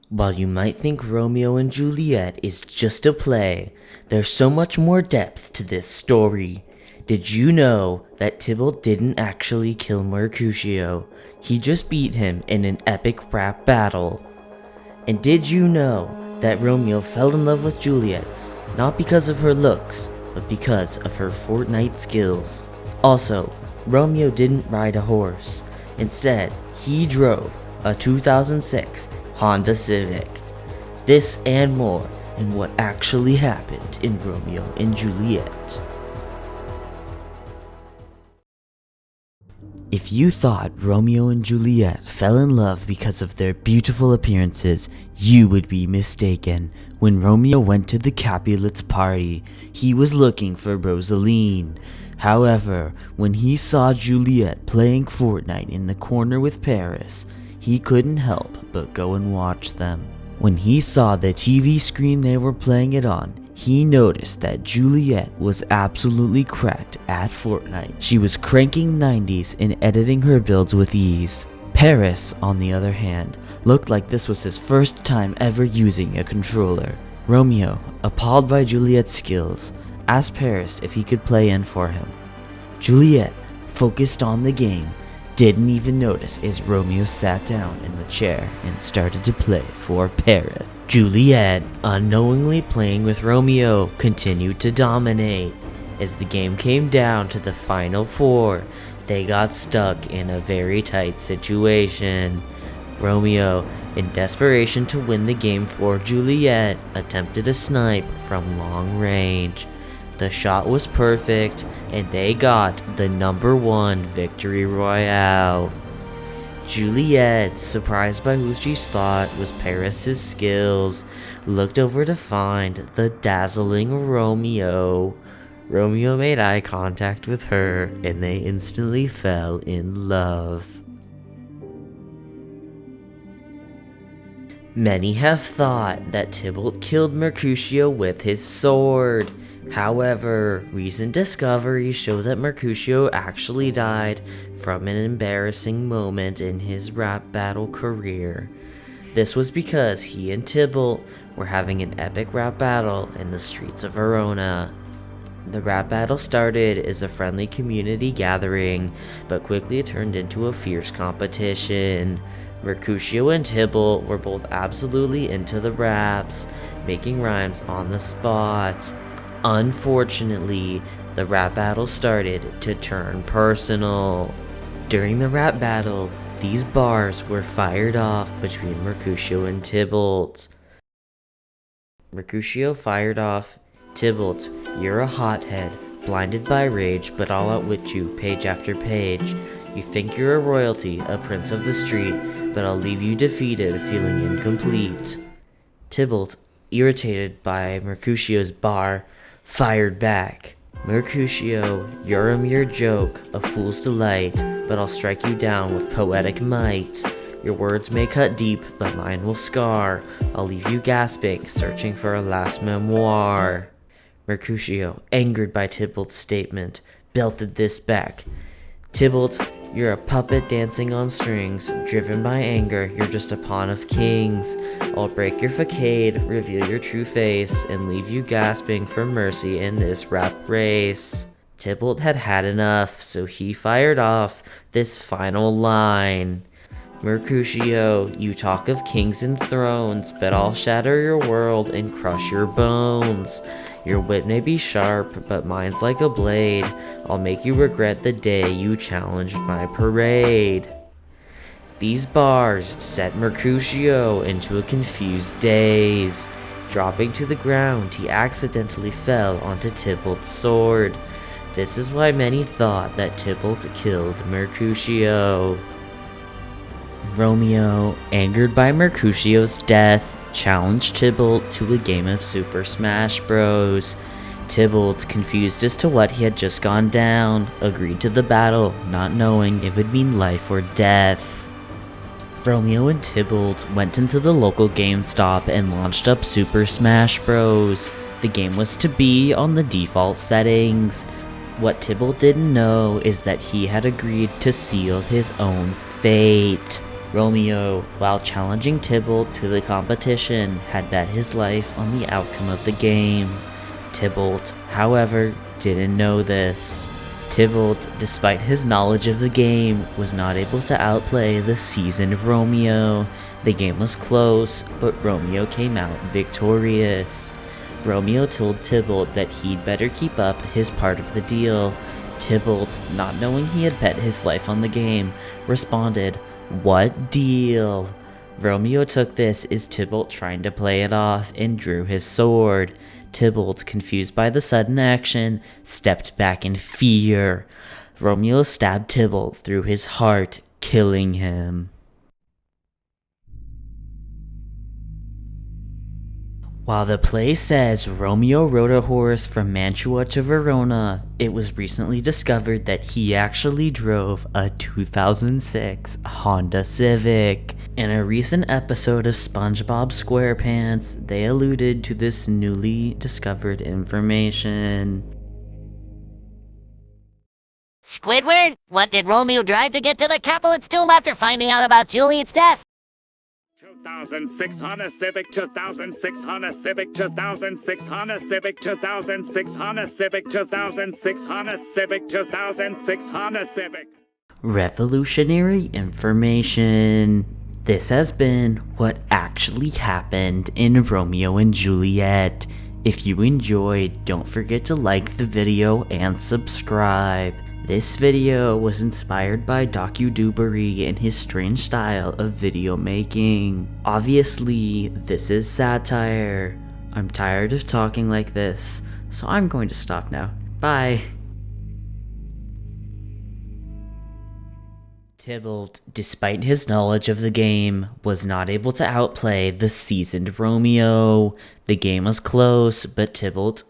While you might think Romeo and Juliet is just a play, there's so much more depth to this story. Did you know that Tybalt didn't actually kill Mercutio? He just beat him in an epic rap battle. And did you know that Romeo fell in love with Juliet not because of her looks, but because of her Fortnite skills? Also, Romeo didn't ride a horse. Instead, he drove a 2006 Honda Civic. This and more in what actually happened in Romeo and Juliet. If you thought Romeo and Juliet fell in love because of their beautiful appearances, you would be mistaken. When Romeo went to the Capulets' party, he was looking for Rosaline. However, when he saw Juliet playing Fortnite in the corner with Paris, he couldn't help but go and watch them. When he saw the TV screen they were playing it on, he noticed that Juliet was absolutely cracked at Fortnite. She was cranking 90s and editing her builds with ease. Paris, on the other hand, looked like this was his first time ever using a controller. Romeo, appalled by Juliet's skills, asked Paris if he could play in for him. Juliet, focused on the game, didn't even notice as Romeo sat down in the chair and started to play for Paris. Juliet, unknowingly playing with Romeo, continued to dominate. As the game came down to the final four, they got stuck in a very tight situation. Romeo, in desperation to win the game for Juliet, attempted a snipe from long range. The shot was perfect, and they got the #1 victory royale. Juliet, surprised by who she thought was Paris's skills, looked over to find the dazzling Romeo. Romeo made eye contact with her, and they instantly fell in love. Many have thought that Tybalt killed Mercutio with his sword. However, recent discoveries show that Mercutio actually died from an embarrassing moment in his rap battle career. This was because he and Tybalt were having an epic rap battle in the streets of Verona. The rap battle started as a friendly community gathering, but quickly turned into a fierce competition. Mercutio and Tybalt were both absolutely into the raps, making rhymes on the spot. Unfortunately, the rap battle started to turn personal. During the rap battle, these bars were fired off between Mercutio and Tybalt. Mercutio fired off, "Tybalt, you're a hothead, blinded by rage, but I'll outwit you page after page. You think you're a royalty, a prince of the street, but I'll leave you defeated, feeling incomplete." Tybalt, irritated by Mercutio's bar, fired back, "Mercutio, you're a mere joke, a fool's delight, but I'll strike you down with poetic might. Your words may cut deep, but mine will scar. I'll leave you gasping, searching for a last memoir." Mercutio, angered by Tybalt's statement, belted this back, "Tybalt, you're a puppet dancing on strings. Driven by anger, you're just a pawn of kings. I'll break your facade, reveal your true face, and leave you gasping for mercy in this rap race." Tybalt had had enough, so he fired off this final line. "Mercutio, you talk of kings and thrones, but I'll shatter your world and crush your bones. Your wit may be sharp, but mine's like a blade. I'll make you regret the day you challenged my parade." These bars set Mercutio into a confused daze. Dropping to the ground, he accidentally fell onto Tybalt's sword. This is why many thought that Tybalt killed Mercutio. Romeo, angered by Mercutio's death, challenged Tybalt to a game of Super Smash Bros. Tybalt, confused as to what he had just gone down, agreed to the battle, not knowing it would mean life or death. Romeo and Tybalt went into the local GameStop and launched up Super Smash Bros. The game was to be on the default settings. What Tybalt didn't know is that he had agreed to seal his own fate. Romeo, while challenging Tybalt to the competition, had bet his life on the outcome of the game. Tybalt, however, didn't know this. Tybalt, despite his knowledge of the game, was not able to outplay the seasoned Romeo. The game was close, but Romeo came out victorious. Romeo told Tybalt that he'd better keep up his part of the deal. Tybalt, not knowing he had bet his life on the game, responded, "What deal?" Romeo took this as Tybalt trying to play it off and drew his sword. Tybalt, confused by the sudden action, stepped back in fear. Romeo stabbed Tybalt through his heart, killing him. While the play says Romeo rode a horse from Mantua to Verona, it was recently discovered that he actually drove a 2006 Honda Civic. In a recent episode of SpongeBob SquarePants, they alluded to this newly discovered information. Squidward, what did Romeo drive to get to the Capulet's tomb after finding out about Juliet's death? 2006 Honda Civic, 2006 Honda Civic, 2006 Honda Civic, 2006 Honda Civic, 2006 Honda Civic, 2006 Honda Civic. Revolutionary information. This has been what actually happened in Romeo and Juliet. If you enjoyed, don't forget to like the video and subscribe. This video was inspired by Docudubery and his strange style of video making. Obviously, this is satire. I'm tired of talking like this, so I'm going to stop now. Bye. Tybalt, despite his knowledge of the game, was not able to outplay the seasoned Romeo. The game was close, but Tybalt...